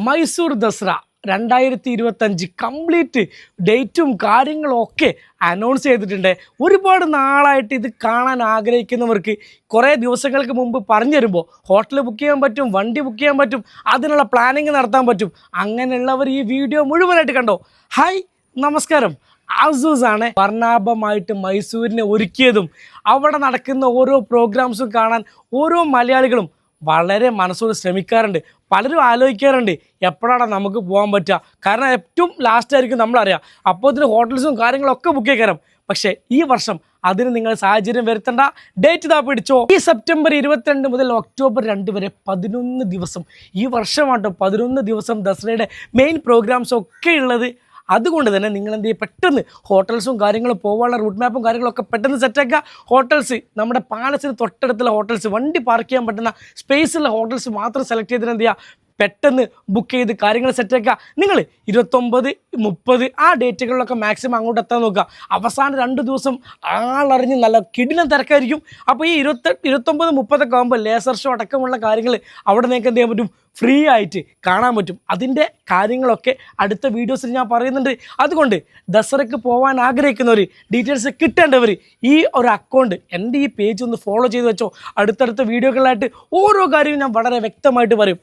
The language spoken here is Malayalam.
മൈസൂർ ദസറ 2025 കംപ്ലീറ്റ് ഡേറ്റും കാര്യങ്ങളും ഒക്കെ അനൗൺസ് ചെയ്തിട്ടുണ്ട്. ഒരുപാട് നാളായിട്ട് ഇത് കാണാൻ ആഗ്രഹിക്കുന്നവർക്ക് കുറേ ദിവസങ്ങൾക്ക് മുമ്പ് പറഞ്ഞു തരുമ്പോൾ ഹോട്ടൽ ബുക്ക് ചെയ്യാൻ പറ്റും, വണ്ടി ബുക്ക് ചെയ്യാൻ പറ്റും, അതിനുള്ള പ്ലാനിങ് നടത്താൻ പറ്റും. അങ്ങനെയുള്ളവർ ഈ വീഡിയോ മുഴുവനായിട്ട് കണ്ടോ. ഹായ്, നമസ്കാരം. ആസൂസ് ആണ് വർണ്ണാഭമായിട്ട് മൈസൂരിനെ ഒരുക്കിയതും അവിടെ നടക്കുന്ന ഓരോ പ്രോഗ്രാംസും കാണാൻ ഓരോ മലയാളികളും വളരെ മനസ്സോട് ശ്രമിക്കാറുണ്ട്. പലരും ആലോചിക്കാറുണ്ട് എപ്പോഴാണ് നമുക്ക് പോകാൻ പറ്റുക, കാരണം ഏറ്റവും ലാസ്റ്റ് ആയിരിക്കും നമ്മളറിയാം. അപ്പോൾ ഇതിന് ഹോട്ടൽസും കാര്യങ്ങളൊക്കെ ബുക്ക് ചെയ്യാൻ. പക്ഷേ ഈ വർഷം അതിന് നിങ്ങൾ സാഹചര്യം വരുത്തേണ്ട. ഡേറ്റ് ഇതാ പിടിച്ചോ. ഈ സെപ്റ്റംബർ 22 മുതൽ ഒക്ടോബർ 2 വരെ 11 ദിവസം, ഈ വർഷമാട്ടോ 11 ദിവസം ദസറയുടെ മെയിൻ പ്രോഗ്രാംസ് ഒക്കെ ഉള്ളത്. അതുകൊണ്ട് തന്നെ നിങ്ങൾ എന്ത് ചെയ്യുക, പെട്ടെന്ന് ഹോട്ടൽസും കാര്യങ്ങളും പോകാനുള്ള റൂട്ട് മാപ്പും കാര്യങ്ങളൊക്കെ പെട്ടെന്ന് സെറ്റാക്കുക. ഹോട്ടൽസ് നമ്മുടെ പാലസിന് തൊട്ടടുത്തുള്ള ഹോട്ടൽസ്, വണ്ടി പാർക്ക് ചെയ്യാൻ പറ്റുന്ന സ്പേസുള്ള ഹോട്ടൽസ് മാത്രം സെലക്ട് ചെയ്തിട്ട് എന്ത് ചെയ്യുക, പെട്ടെന്ന് ബുക്ക് ചെയ്ത് കാര്യങ്ങൾ സെറ്റാക്കുക. നിങ്ങൾ 29, 30 ആ ഡേറ്റുകളിലൊക്കെ മാക്സിമം അങ്ങോട്ട് എത്താൻ നോക്കുക. അവസാനം 2 ദിവസം ആളറിഞ്ഞ് നല്ല കിടിലം തിരക്കായിരിക്കും. അപ്പോൾ ഈ 28, 29, 30 ഒക്കെ ആകുമ്പോൾ ലേസർ ഷോ അടക്കമുള്ള കാര്യങ്ങൾ അവിടെ നിങ്ങൾക്ക് എന്ത് ചെയ്യാൻ പറ്റും, ഫ്രീ ആയിട്ട് കാണാൻ പറ്റും. അതിൻ്റെ കാര്യങ്ങളൊക്കെ അടുത്ത വീഡിയോസിൽ ഞാൻ പറയുന്നുണ്ട്. അതുകൊണ്ട് ദസറയ്ക്ക് പോകാൻ ആഗ്രഹിക്കുന്നവർ, ഡീറ്റെയിൽസ് കിട്ടേണ്ടവർ ഈ ഒരു അക്കൗണ്ട്, എൻ്റെ ഈ പേജ് ഒന്ന് ഫോളോ ചെയ്ത് വെച്ചോ. അടുത്തടുത്ത വീഡിയോകളായിട്ട് ഓരോ കാര്യവും ഞാൻ വളരെ വ്യക്തമായിട്ട് പറയും.